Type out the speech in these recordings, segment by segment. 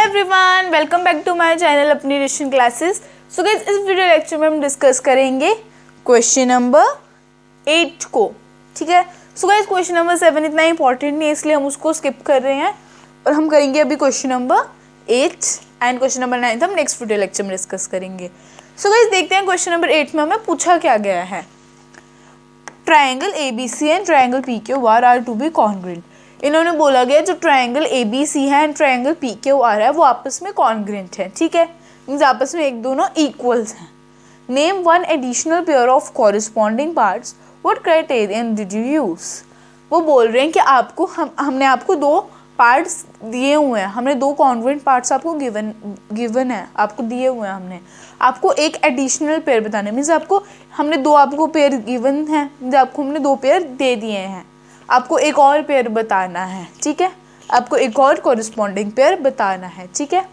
Everyone, welcome back to my channel अपनी रिशन classes. So guys, इस वीडियो लेक्चर में हम डिस्कस करेंगे क्वेश्चन नंबर 8 को। ठीक है। सो गाइस, क्वेश्चन नंबर 7 इतना इंपॉर्टेंट नहीं है, इसलिए हम उसको स्किप कर रहे हैं और हम करेंगे अभी question number 8 and question number 9 हम नेक्स्ट वीडियो लेक्चर में डिस्कस करेंगे। सो गाइस, देखते हैं क्वेश्चन नंबर 8 में हमें पूछा क्या गया है। Triangle ABC and triangle PQR are to be congruent. इन्होंने बोला गया जो ट्राइंगल ABC है एंड ट्राइंगल PQR है वो आपस में कॉन्ग्रुएंट है। ठीक है, मीन्स आपस में एक दोनों इक्वल्स हैं। Name one additional pair of corresponding parts, what criterion did you use. वो बोल रहे हैं कि आपको हमने आपको दो पार्ट्स दिए हुए हैं, हमने दो कॉन्ग्रुएंट पार्ट्स आपको गिवन है, आपको दिए हुए हैं। हमने आपको एक एडिशनल पेयर बताना है, मीन्स हमने दो पेयर गिवन है, आपको हमने दो पेयर दे दिए हैं, आपको एक और पेयर बताना है। ठीक है, आपको एक और कॉरिस्पॉन्डिंग पेयर बताना है। ठीक है,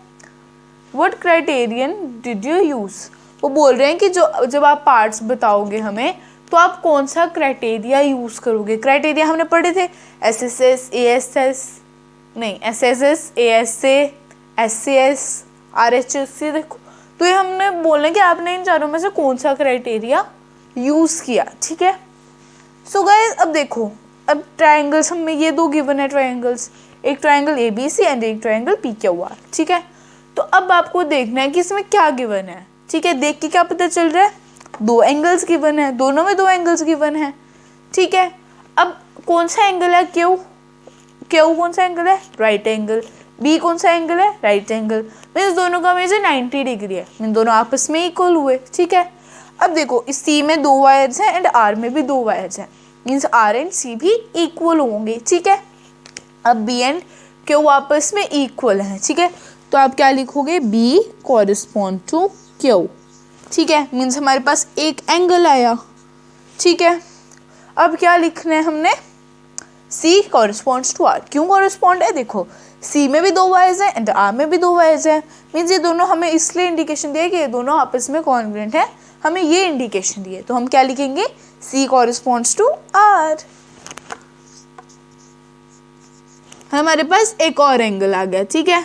what criterion did you use. वो बोल रहे हैं कि जब आप पार्ट्स बताओगे हमें तो आप कौन सा क्राइटेरिया यूज करोगे। क्राइटेरिया हमने पढ़े थे SSS ASS नहीं SSS ASA SCS RHS। देखो, तो ये हमने बोलना है कि आपने इन चारों में से कौन सा क्राइटेरिया यूज किया। ठीक है। सो गाइस, अब देखो, अब ट्राइंगल्स हमें ये दो गिवन है ट्राइंगल्स, एक ट्राइंगल ABC एंड एक ट्राइंगल PQR। ठीक है, तो अब आपको देखना है कि इसमें क्या गिवन है। ठीक है, देख के क्या पता चल रहा है, दो एंगल्स गिवन है, दोनों में दो एंगल्स गिवन है। ठीक है, अब कौन सा एंगल है Q कौन सा एंगल है, राइट एंगल। B कौन सा एंगल है, राइट एंगल। मीन्स दोनों का मेजर 90 डिग्री है, मीन्स दोनों आपस में इक्वल हुए। ठीक है, अब देखो इस C में दो वायर्स हैं एंड R में भी दो वायर्स हैं, मीन्स R एंड C भी इक्वल होंगे। ठीक है, अब B एंड Q आपस में इक्वल हैं। ठीक है, तो आप क्या लिखोगे, B कॉरिस्पॉन्ड टू Q। ठीक है, मीन्स हमारे पास एक एंगल आया। ठीक है, अब क्या लिखना है हमने, C कॉरिस्पॉन्ड्स टू R। क्यों कॉरिस्पॉन्ड है, देखो C में भी दो वायर्स हैं एंड R में भी दो वायर्स हैं, मीन्स ये दोनों हमें इसलिए इंडिकेशन दिया कि ये दोनों आपस में कॉन्ग्रुएंट है, हमें ये इंडिकेशन दिए। तो हम क्या लिखेंगे, C कॉरिस्पॉन्ड्स टू R। हमारे पास एक और एंगल आ गया। ठीक है,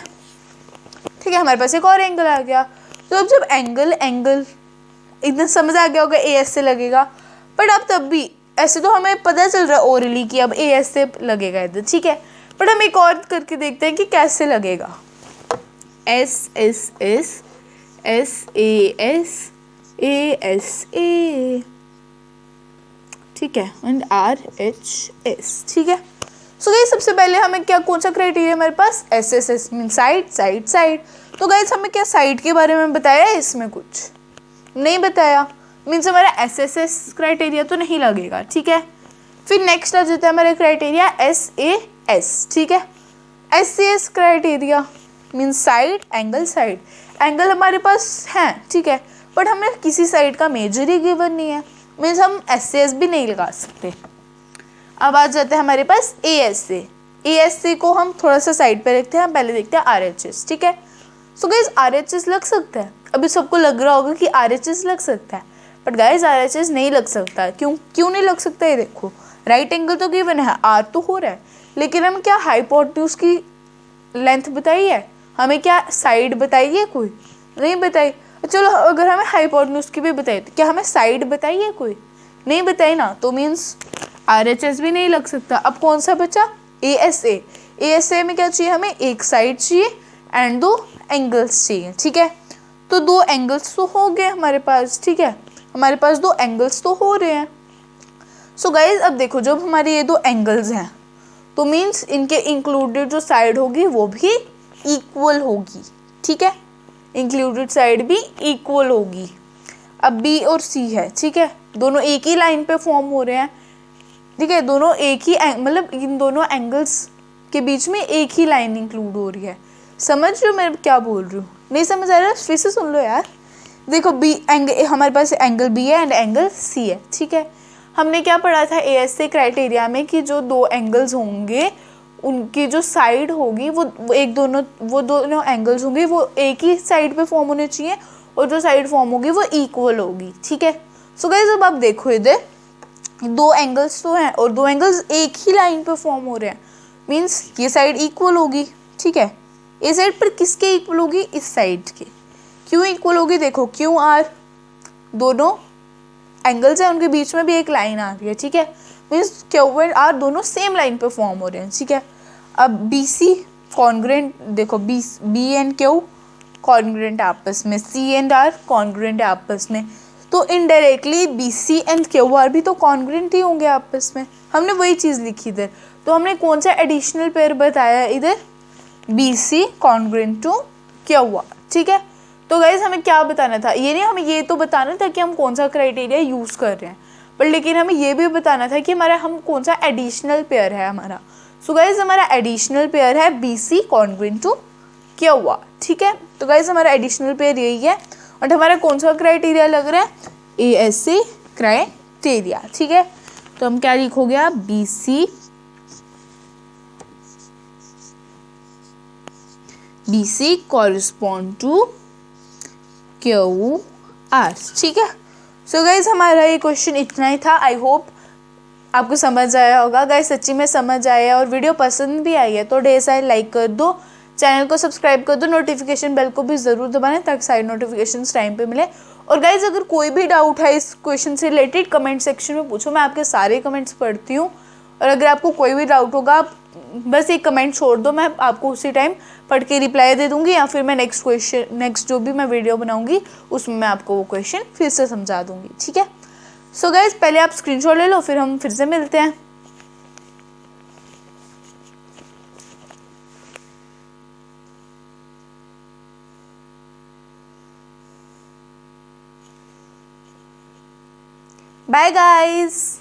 ठीक है, हमारे पास एक और एंगल आ गया। तो अब जब एंगल इतना समझ आ गया होगा AS से लगेगा, बट अब तब भी ऐसे तो हमें पता चल रहा है ओरली कि अब AS से लगेगा इधर। ठीक है, बट हम एक और करके देखते हैं कि कैसे लगेगा। SSS SAS ASA। ठीक है, एंड RHS। ठीक है, सो गाइस सबसे पहले हमें क्या कौन सा क्राइटेरिया हमारे पास, SSS मीन साइड। तो गाइस हमें क्या साइड के बारे में बताया है, इसमें कुछ नहीं बताया, मीन्स हमारा SSS क्राइटेरिया तो नहीं लगेगा। ठीक है, फिर नेक्स्ट आ जाता है हमारा क्राइटेरिया SAS। ठीक है, SCS criteria means side angle हमारे पास है। ठीक है, बट हमें किसी साइड का मेजर ही गिवन नहीं है, मीन्स हम SCS भी नहीं लगा सकते। अब आ जाते हैं हमारे पास ASA को हम थोड़ा सा साइड पे रखते हैं, पहले देखते हैं RHS। ठीक है, सो गाइस RHS लग सकता है। अभी सबको लग रहा होगा कि RHS लग सकता है, बट गाइस RHS नहीं लग सकता है। क्यों नहीं लग सकता है, देखो राइट एंगल तो गिवन है, R तो हो रहा है, लेकिन हम क्या हाइपोटेन्यूज की लेंथ बताई है, हमें क्या साइड बताई है, कोई नहीं बताई। चलो अगर हमें हाइपोटेन्यूज की भी बताई तो क्या हमें साइड बताई है, कोई नहीं बताई ना, तो मीन्स RHS भी नहीं लग सकता। अब कौन सा बचा, ASA में क्या चाहिए, हमें एक साइड चाहिए एंड दो एंगल्स चाहिए। ठीक है, तो दो एंगल्स तो हो गए हमारे पास। ठीक है, हमारे पास दो एंगल्स तो हो रहे हैं। सो गाइज अब देखो, जब हमारे ये दो एंगल्स हैं तो मीन्स इनके इंक्लूडेड जो साइड होगी वो भी इक्वल होगी। ठीक है, इंक्लूडेड साइड भी इक्वल होगी। अब B और C है। ठीक है, दोनों एक ही लाइन पे फॉर्म हो रहे हैं। ठीक है, दोनों एक ही मतलब इन दोनों एंगल्स के बीच में एक ही लाइन इंक्लूड हो रही है। समझ रहे हो मैं क्या बोल रही हूँ, नहीं समझ आ रहा फिर से सुन लो यार। देखो हमारे पास एंगल B है एंड एंगल C है। ठीक है, हमने क्या पढ़ा था ASA क्राइटेरिया में कि जो दो एंगल्स होंगे उनकी जो साइड होगी वो दोनों एंगल्स होंगे वो एक ही साइड पे फॉर्म होने चाहिए और जो साइड फॉर्म होगी वो इक्वल होगी। ठीक है, सो गाइस अब आप देखो इधर दो एंगल्स तो हैं और दो एंगल्स एक ही लाइन पे फॉर्म हो रहे हैं, मीन्स ये साइड इक्वल होगी। ठीक है, ए साइड पर किसके इक्वल होगी, इस साइड के। क्यों इक्वल होगी, देखो क्यू आर दोनों एंगल्स है, उनके बीच में भी एक लाइन आ रही है, ठीक है, मीन्स क्यू एंड आर दोनों सेम लाइन पे फॉर्म हो रहे हैं, ठीक है। अब बी सी कॉन्ग्रुएंट, देखो बी एंड क्यू कॉन्ग्रुएंट आपस में, सी एंड आर कॉन्ग्रुएंट आपस में, तो indirectly B C and Q R भी तो कॉन्ग्रुएंट ही होंगे आपस में। हमने वही चीज़ लिखी इधर, तो हमने कौन सा एडिशनल पेयर बताया इधर, B C congruent to Q R, ठीक है। तो गाइज हमें क्या बताना था, ये नहीं हमें ये तो बताना था कि हम कौन सा क्राइटेरिया यूज़ कर रहे हैं, पर लेकिन हमें ये भी बताना था कि हमारा हम कौन सा एडिशनल पेयर है हमारा। सो गाइज हमारा एडिशनल पेयर है B C congruent to Q R, ठीक है। तो गाइज हमारा एडिशनल पेयर यही है, और हमारा कौन सा क्राइटेरिया लग रहा है, ASA क्राइटेरिया, ठीक है। तो हम क्या लिखोगे आप, B C correspond to Q R, ठीक है। सो गाइज हमारा ये क्वेश्चन इतना ही था। आई होप आपको समझ आया होगा गाइज, सच्ची में समझ आया और वीडियो पसंद भी आई है तो ढेर सारे लाइक कर दो, चैनल को सब्सक्राइब कर दो, नोटिफिकेशन बेल को भी ज़रूर दबाना ताकि सारी नोटिफिकेशंस टाइम पे मिले। और गाइज अगर कोई भी डाउट है इस क्वेश्चन से रिलेटेड कमेंट सेक्शन में पूछो, मैं आपके सारे कमेंट्स पढ़ती हूँ। और अगर आपको कोई भी डाउट होगा आप बस एक कमेंट छोड़ दो, मैं आपको उसी टाइम पढ़ के रिप्लाई दे दूँगी, या फिर मैं नेक्स्ट जो भी मैं वीडियो बनाऊँगी उसमें मैं आपको वो क्वेश्चन फिर से समझा दूँगी, ठीक है। सो गाइज पहले आप स्क्रीनशॉट ले लो, फिर हम फिर से मिलते हैं। Bye guys.